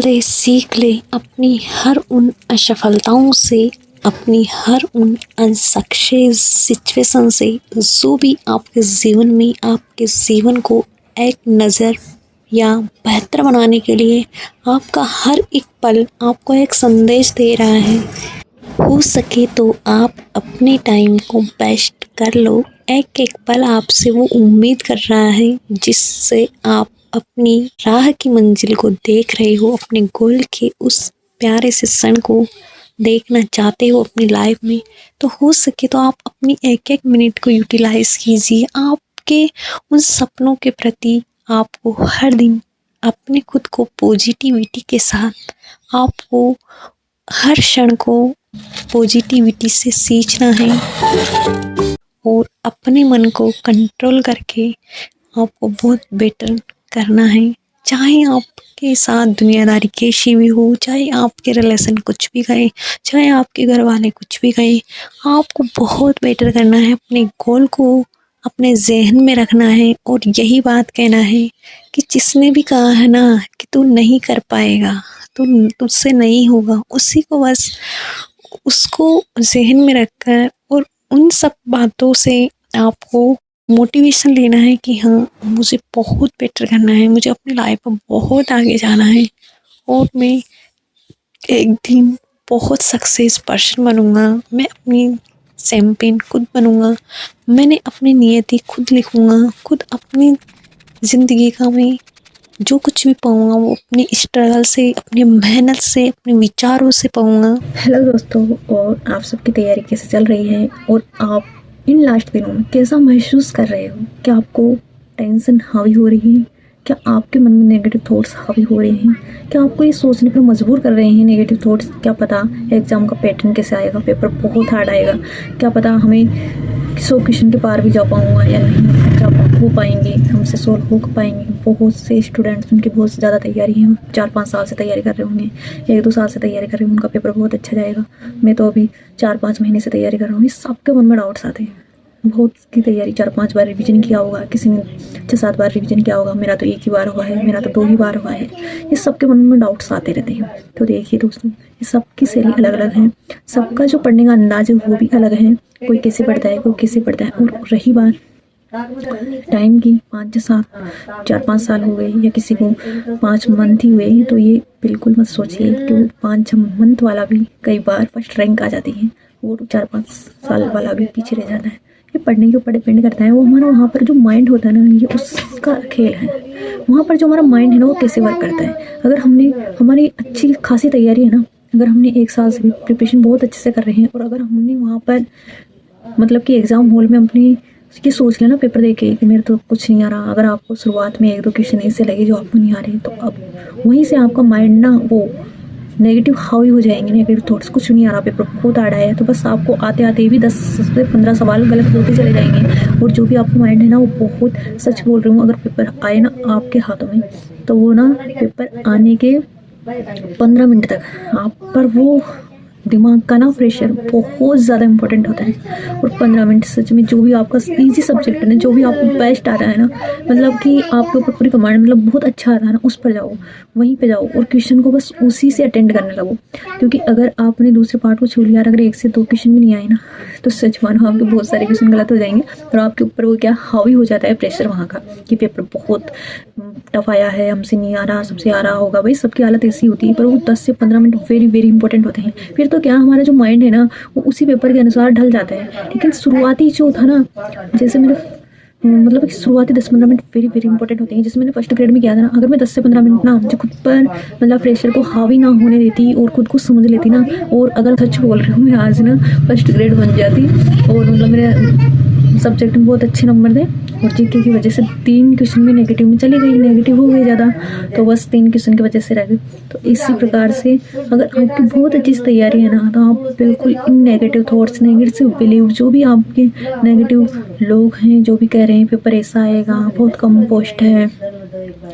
ले, सीख ले अपनी हर उन असफलताओं से, अपनी हर उन अनसक्सेस सिचुएशन से, जो भी आपके जीवन में आपके जीवन को एक नज़र या बेहतर बनाने के लिए आपका हर एक पल आपको एक संदेश दे रहा है। हो सके तो आप अपने टाइम को बेस्ट कर लो। एक एक पल आपसे वो उम्मीद कर रहा है, जिससे आप अपनी राह की मंजिल को देख रहे हो, अपने गोल के उस प्यारे से क्षण को देखना चाहते हो अपनी लाइफ में। तो हो सके तो आप अपनी एक एक मिनट को यूटिलाइज कीजिए। आपके उन सपनों के प्रति आपको हर दिन अपने खुद को पॉजिटिविटी के साथ, आपको हर क्षण को पॉजिटिविटी से सींचना है और अपने मन को कंट्रोल करके आपको बहुत बेटर करना है। चाहे आपके साथ दुनियादारी कैसी भी हो, चाहे आपके रिलेशन कुछ भी कहे, चाहे आपके घर वाले कुछ भी कहे, आपको बहुत बेटर करना है। अपने गोल को अपने जहन में रखना है और यही बात कहना है कि जिसने भी कहा है ना कि तू नहीं कर पाएगा, तुझसे नहीं होगा, उसी को बस उसको जहन में रखकर और उन सब बातों से आपको मोटिवेशन लेना है कि हाँ, मुझे बहुत बेटर करना है, मुझे अपनी लाइफ में बहुत आगे जाना है और मैं एक दिन बहुत सक्सेस पर्सन बनूंगा। मैं अपनी चैंपियन खुद बनूंगा। मैंने अपनी नियति खुद लिखूंगा। खुद अपनी ज़िंदगी का मैं जो कुछ भी पाऊंगा वो अपनी स्ट्रगल से, अपनी मेहनत से, अपने विचारों से पाऊंगा। हेलो दोस्तों, और आप सबकी तैयारी कैसे चल रही है और आप इन लास्ट दिनों में कैसा महसूस कर रहे हो? क्या आपको टेंशन हावी हो रही है? क्या आपके मन में नेगेटिव थॉट्स हावी हो रहे हैं? क्या आपको ये सोचने पर मजबूर कर रहे हैं नेगेटिव थॉट्स? क्या पता एग्ज़ाम का पैटर्न कैसे आएगा, पेपर बहुत हार्ड आएगा, क्या पता हमें 100 क्वेश्चन के पार भी जा पाऊँगा या नहीं जा हो पाएंगे, हमसे सोल्व हो पाएंगे। बहुत से स्टूडेंट्स, उनकी बहुत ज़्यादा तैयारी है, 4-5 साल से तैयारी कर रहे होंगे, 1-2 साल से तैयारी कर रहे होंगे, उनका पेपर बहुत अच्छा जाएगा। मैं तो अभी 4-5 महीने से तैयारी कर रहा हूँ। इस सबके मन में डाउट्स आते हैं। बहुत की तैयारी 4-5 बार रिवीजन किया होगा, किसी ने 6-7 बार रिवीजन किया होगा, मेरा तो 1 ही बार हुआ है, मेरा तो 2 ही बार हुआ है। ये सबके मन में डाउट्स आते रहते हैं। तो देखिए दोस्तों, ये सबकी शैली अलग अलग है, सबका जो पढ़ने का अंदाज है वो भी अलग है। कोई कैसे पढ़ता है, कोई कैसे पढ़ता है। और रही बात टाइम की, 4-5 साल हो गए या किसी को 5 मंथ ही हुए, तो ये बिल्कुल मत सोचिए कि वो 5 मंथ वाला भी कई बार फर्स्ट रैंक आ जाती है और 4-5 साल वाला भी पीछे रह जाता है। ये पढ़ने के ऊपर डिपेंड करता है। वो हमारा वहाँ पर जो माइंड होता है ना, ये उसका खेल है। वहाँ पर जो हमारा माइंड है ना, वो कैसे वर्क करता है। अगर हमारी अच्छी खासी तैयारी है ना, अगर हमने 1 साल से भी प्रिपरेशन बहुत अच्छे से कर रहे हैं और अगर हमने वहाँ पर मतलब कि एग्ज़ाम हॉल में अपनी ये सोच लेना पेपर दे के कि मेरे तो कुछ नहीं आ रहा। अगर आपको शुरुआत में 1-2 क्वेश्चन ऐसे लगे जो आपको नहीं आ रहे, तो अब वहीं से आपका माइंड ना वो नेगेटिव हावी हो जाएंगे। नेगेटिव थॉट्स, कुछ नहीं आ रहा, पेपर बहुत हार्ड आया है, तो बस आपको आते आते भी 10 से 15 सवाल गलत होते चले जाएंगे। और जो भी आपका माइंड है ना, वो बहुत सच बोल रही हूँ, अगर पेपर आए ना आपके हाथों में, तो वो ना पेपर आने के 15 मिनट तक आप पर वो दिमाग का ना प्रेशर बहुत ज़्यादा इंपॉर्टेंट होता है। और 15 मिनट सच में जो भी आपका इजी सब्जेक्ट है ना, जो भी आपको बेस्ट आ रहा है ना, मतलब कि आपके ऊपर पूरी कमांड, मतलब बहुत अच्छा आ रहा है ना, उस पर जाओ, वहीं पे जाओ और क्वेश्चन को बस उसी से अटेंड करने लगो। क्योंकि अगर आपने दूसरे पार्ट को छोड़ लिया, अगर 1 से 2 क्वेश्चन भी नहीं आए ना, तो सच मानो आपके बहुत सारे क्वेश्चन गलत हो जाएंगे और आपके ऊपर वो क्या हावी हो जाता है प्रेशर वहाँ का कि पेपर बहुत टफ आया है, हमसे नहीं आ रहा, सबसे आ रहा होगा। भाई सबकी हालत ऐसी होती है, पर वो 10 से 15 मिनट वेरी वेरी इंपॉर्टेंट होते हैं। फिर तो क्या हमारा जो माइंड है ना, वो उसी पेपर के अनुसार ढल जाता है। लेकिन शुरुआती जो था ना, जैसे मैंने मतलब शुरुआती 10-15 मिनट वेरी वेरी इंपॉर्टेंट होते हैं। जैसे मैंने फर्स्ट ग्रेड में किया था ना, अगर मैं 10 से 15 मिनट ना जो खुद पर मतलब प्रेशर को हावी ना होने देती और खुद को समझ लेती ना, और अगर सच बोल रही हूँ मैं, आज ना फर्स्ट ग्रेड बन जाती और मतलब मेरे सब्जेक्ट में बहुत अच्छे नंबर थे। और जीके की वजह से 3 क्वेश्चन में नेगेटिव में चली गई, नेगेटिव हो गई ज़्यादा, तो बस 3 क्वेश्चन की वजह से रह गई। तो इसी प्रकार से अगर आपकी बहुत अच्छी तैयारी है ना, तो आप बिल्कुल इन नेगेटिव थॉट्स, नेगेटिव बिलीव, जो भी आपके नेगेटिव लोग हैं जो भी कह रहे हैं पेपर ऐसा आएगा, बहुत कम पोस्ट है,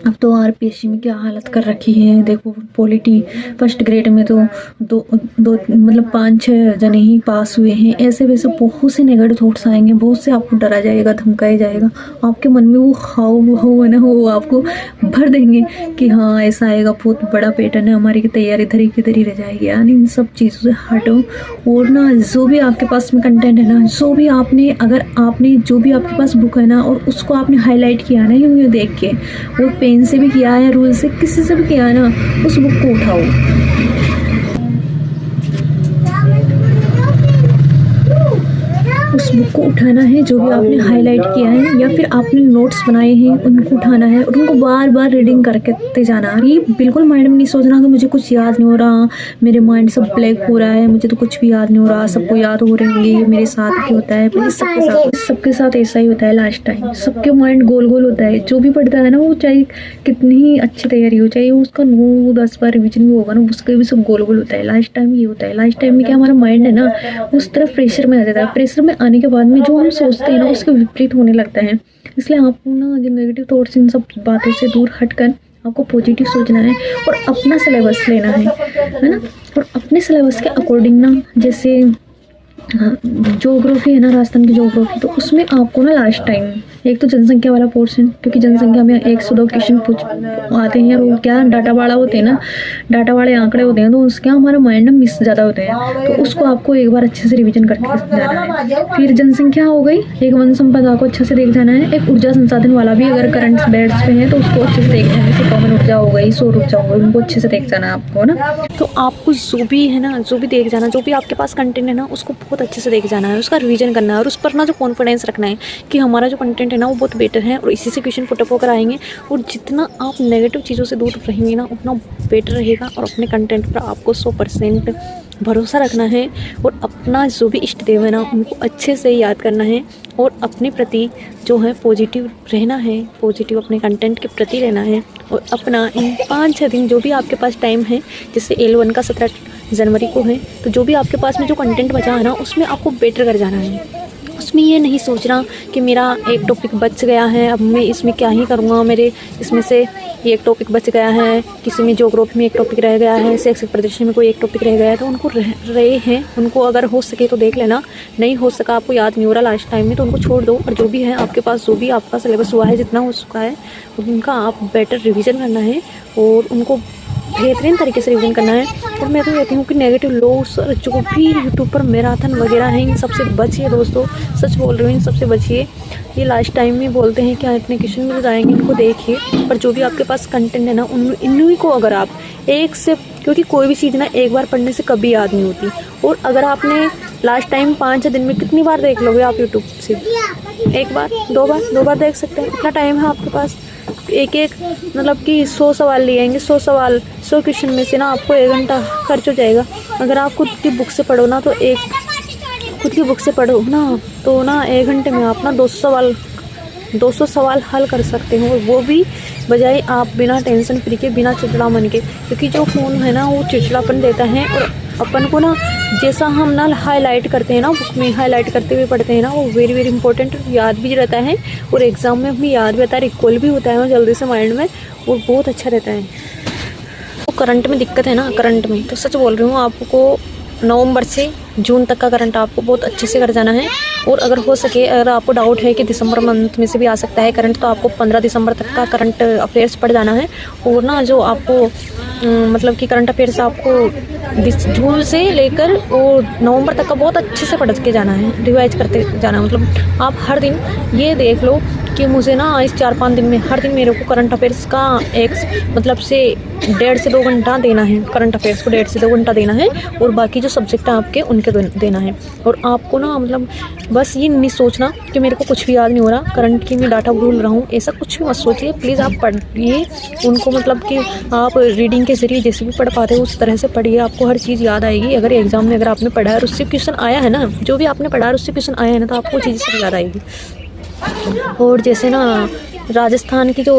अब तो आरपीएससी में क्या हालत कर रखी है देखो। पॉलिटी फर्स्ट ग्रेड में तो दो दो मतलब 5-6 जने ही पास हुए हैं। ऐसे वैसे बहुत से नेगेटिव थॉट्स आएंगे, बहुत से आपको डरा जाएगा, धमकाया जाएगा। आपके मन में वो हाव है ना, वो आपको भर देंगे कि हाँ ऐसा आएगा, बहुत बड़ा पैटर्न है, हमारी की तैयारी धरी की धरी रह जाएगी। यानी इन सब चीज़ों से हटो और ना जो भी आपके पास में कंटेंट है ना, जो भी आपने अगर आपने जो भी आपके पास बुक है ना और उसको आपने हाईलाइट किया ना यूँ देख के, वो पेन से भी किया है, रूल से किसी से भी किया है ना, उस बुक को उठाओ। उस बुक को उठाना है, जो भी आपने हाईलाइट किया है या फिर आपने नोट्स बनाए हैं उनको उठाना है और उनको बार बार रीडिंग करके जाना। ये बिल्कुल माइंड में नहीं सोचना कि मुझे कुछ याद नहीं हो रहा, मेरे माइंड सब ब्लैक हो रहा है, मुझे तो कुछ भी याद नहीं हो रहा, सबको याद हो रहे होंगे, ये मेरे साथ भी होता है। पर सबके साथ ऐसा ही होता है। लास्ट टाइम सबके माइंड गोल गोल होता है। जो भी पढ़ता है ना, वो चाहे कितनी ही अच्छी तैयारी हो, चाहे उसका 9-10 बार रिविजन भी होगा ना, उसका भी सब गोल गोल होता है। लास्ट टाइम ये होता है। लास्ट टाइम में क्या हमारा माइंड है ना, उस तरफ प्रेशर में आ जाता है। प्रेशर में आने के बाद में जो हम सोचते हैं ना, उसके विपरीत होने लगता है। इसलिए आपको ना जो नेगेटिव थॉट्स, इन सब बातों से दूर हटकर आपको पॉजिटिव सोचना है और अपना सिलेबस लेना है ना। और अपने सिलेबस के अकॉर्डिंग ना, जैसे ज्योग्राफी है ना, राजस्थान की ज्योग्राफी, तो उसमें आपको ना लास्ट टाइम एक तो जनसंख्या वाला पोर्शन, क्योंकि जनसंख्या में 102 क्वेश्चन पूछ आते हैं। वो क्या डाटा वाला होते हैं ना, डाटा वाले आंकड़े होते हैं, तो उसके हमारा माइंड में मिस ज़्यादा होते हैं। तो उसको आपको एक बार अच्छे से रिवीजन करके जाना है। फिर जनसंख्या हो गई, एक वन संपदा को अच्छे से देख जाना है। एक ऊर्जा संसाधन वाला भी अगर करंट बेड्स पे है तो उसको अच्छे से देख जाना है। जैसे कॉमन ऊर्जा हो गई, सौर ऊर्जा हो गई, उनको अच्छे से देख जाना है आपको ना। तो आपको जो भी है ना, जो भी देख जाना, जो भी आपके पास कंटेंट है ना, उसको बहुत अच्छे से देख जाना है, उसका रिवीजन करना है और उस पर ना जो कॉन्फिडेंस रखना है कि हमारा जो कंटेंट है ना वो बहुत बेटर है और इसी से क्वेश्चन पुटअप होकर आएंगे। और जितना आप नेगेटिव चीज़ों से दूर रहेंगे ना, उतना बेटर रहेगा। और अपने कंटेंट पर आपको 100% भरोसा रखना है और अपना जो भी इष्ट देव है ना, उनको अच्छे से याद करना है और अपने प्रति जो है पॉजिटिव रहना है, पॉजिटिव अपने कंटेंट के प्रति रहना है। और अपना इन 5-6 दिन जो भी आपके पास टाइम है, जैसे L1 का 17 जनवरी को है, तो जो भी आपके पास में जो कंटेंट बचा है ना, उसमें आपको बेटर कर जाना है। उसमें ये नहीं सोचना कि मेरा एक टॉपिक बच गया है, अब मैं इसमें क्या ही करूँगा, मेरे इसमें से ये एक टॉपिक बच गया है, किसी में ज्योग्राफी में एक टॉपिक रह गया है, शैक्षिक प्रदर्शन में कोई एक टॉपिक रह गया है, तो उनको रहे हैं, उनको अगर हो सके तो देख लेना। नहीं हो सका, आपको याद नहीं हो रहा लास्ट टाइम में, तो उनको छोड़ दो। और जो भी है आपके पास, जो भी आपका सिलेबस हुआ है, जितना हो चुका है, उनका आप बेटर रिविज़न करना है और उनको बेहतरीन तरीके से रिवीजन करना है। और मैं तो कहती हूँ कि नेगेटिव लोग और जो भी यूट्यूब पर मैराथन वगैरह हैं, इन सबसे बचिए दोस्तों, सच बोल रही हूँ, इन सबसे बचिए। ये लास्ट टाइम में बोलते हैं कि इतने क्वेश्चन मिल जाएंगे, इनको देखिए। पर जो भी आपके पास कंटेंट है ना, इन्हीं को अगर आप एक से, क्योंकि कोई भी चीज़ ना एक बार पढ़ने से कभी याद नहीं होती। और अगर आपने लास्ट टाइम 5 दिन में कितनी बार देख लोगे आप यूट्यूब से? 1 बार, 2 बार देख सकते हैं। इतना टाइम है आपके पास। एक मतलब कि 100 सवाल लिए आएंगे, 100 सवाल, 100 क्वेश्चन में से ना आपको 1 घंटा खर्च हो जाएगा। अगर आप खुद की बुक से पढ़ो ना, तो खुद की बुक से पढ़ो ना, तो ना 1 घंटे में आप ना 200 सवाल हल कर सकते हो। और वो भी बजाय आप बिना टेंशन फ्री के, बिना चिड़चिड़ा मन के। क्योंकि जो फ़ोन है ना, वो चिड़चिड़ापन देता है और अपन को ना, जैसा हम ना हाईलाइट करते हैं ना, बुक में हाईलाइट करते हुए पढ़ते हैं ना, वो वेरी वेरी इंपॉर्टेंट याद भी रहता है और एग्ज़ाम में भी याद भी रहता है, रिकॉल भी होता है और जल्दी से माइंड में, और बहुत अच्छा रहता है। तो करंट में दिक्कत है ना, करंट में तो सच बोल रही हूँ, आपको नवंबर से जून तक का करंट आपको बहुत अच्छे से कर जाना है। और अगर हो सके, अगर आपको डाउट है कि दिसंबर मंथ में से भी आ सकता है करंट, तो आपको 15 दिसंबर तक का करंट अफेयर्स पढ़ जाना है। और ना जो आपको मतलब कि करंट अफेयर्स आपको जून से लेकर और नवंबर तक का बहुत अच्छे से पढ़ के जाना है, रिवाइज करते जाना है। मतलब आप हर दिन ये देख लो कि मुझे ना इस 4-5 दिन में हर दिन मेरे को करंट अफेयर्स का एक मतलब से 1.5 से 2 घंटा देना है। करंट अफेयर्स को 1.5 से 2 घंटा देना है और बाकी जो सब्जेक्ट हैं आपके, उनके देना है। और आपको ना मतलब बस ये नहीं सोचना कि मेरे को कुछ भी याद नहीं हो रहा, करंट की मैं डाटा भूल रहा हूँ, ऐसा कुछ भी मत सोचिए प्लीज़। आप पढ़िए उनको, मतलब कि आप रीडिंग के ज़रिए जैसे भी पढ़ पाते हो उस तरह से पढ़िए, आपको हर चीज़ याद आएगी। अगर एग्जाम में अगर आपने पढ़ा है और उससे क्वेश्चन आया है ना, जो भी आपने पढ़ा है उससे क्वेश्चन आया है ना, तो आपको चीज़ सब याद आएगी। और जैसे ना राजस्थान की जो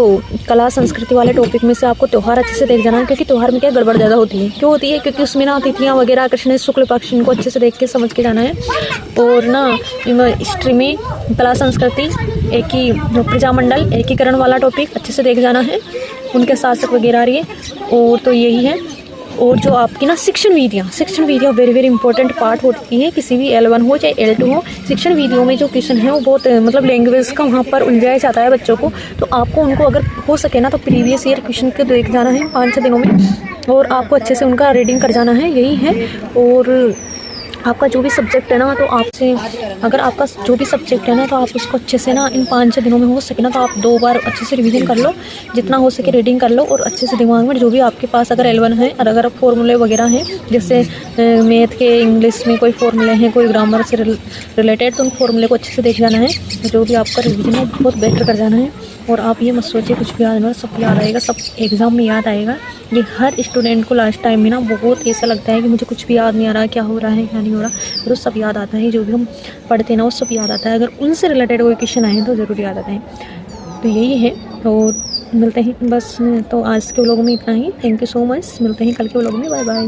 कला संस्कृति वाले टॉपिक में से आपको त्यौहार अच्छे से देख जाना है, क्योंकि त्यौहार में क्या गड़बड़ ज़्यादा होती है। क्यों होती है? क्योंकि उसमें ना तिथियाँ वगैरह, कृष्ण शुक्ल पक्ष, इनको अच्छे से देख के समझ के जाना है। और ना हिस्ट्री में कला संस्कृति एक ही प्रजामंडल एकीकरण वाला टॉपिक अच्छे से देख जाना है, उनके शासक वगैरह आ रही है। और तो यही है। और जो आपकी ना शिक्षण विधियाँ वेरी वेरी इंपॉर्टेंट पार्ट होती है, किसी भी L1 हो चाहे L2 हो। शिक्षण विधियों में जो क्वेश्चन है वो बहुत मतलब लैंग्वेज का वहाँ पर उलझाया जाता है बच्चों को, तो आपको उनको अगर हो सके ना तो प्रीवियस ईयर क्वेश्चन को देख जाना है 5-6 दिनों में, और आपको अच्छे से उनका रीडिंग कर जाना है, यही है। और आपका जो भी सब्जेक्ट है ना, तो आपसे अगर आपका जो भी सब्जेक्ट है ना, तो आप उसको अच्छे से ना इन 5-6 दिनों में हो सके ना तो आप 2 बार अच्छे से रिवीजन कर लो, जितना हो सके रीडिंग कर लो, और अच्छे से दिमाग में जो भी आपके पास अगर L1 है और अगर फॉर्मूले वगैरह हैं, जैसे मैथ के इंग्लिश में कोई फॉर्मूले हैं, कोई ग्रामर से रिलेटेड, तो उन फॉर्मूले को अच्छे से देख जाना है। जो भी आपका रिवीजन है बहुत बेटर कर जाना है। और आप ये मत सोचिए कुछ भी याद नहीं, सब याद आएगा, सब एग्ज़ाम में याद आएगा। ये हर स्टूडेंट को लास्ट टाइम में ना बहुत ऐसा लगता है कि मुझे कुछ भी याद नहीं आ रहा, क्या हो रहा है क्या नहीं हो रहा, तो सब याद आता है। जो भी हम पढ़ते हैं ना वो सब याद आता है, अगर उनसे रिलेटेड कोई क्वेश्चन आए तो ज़रूर याद आते हैं। तो यही है। और मिलते हैं बस, तो आज के व्लॉग में इतना ही। थैंक यू सो मच, मिलते हैं कल के व्लॉग में। Bye bye.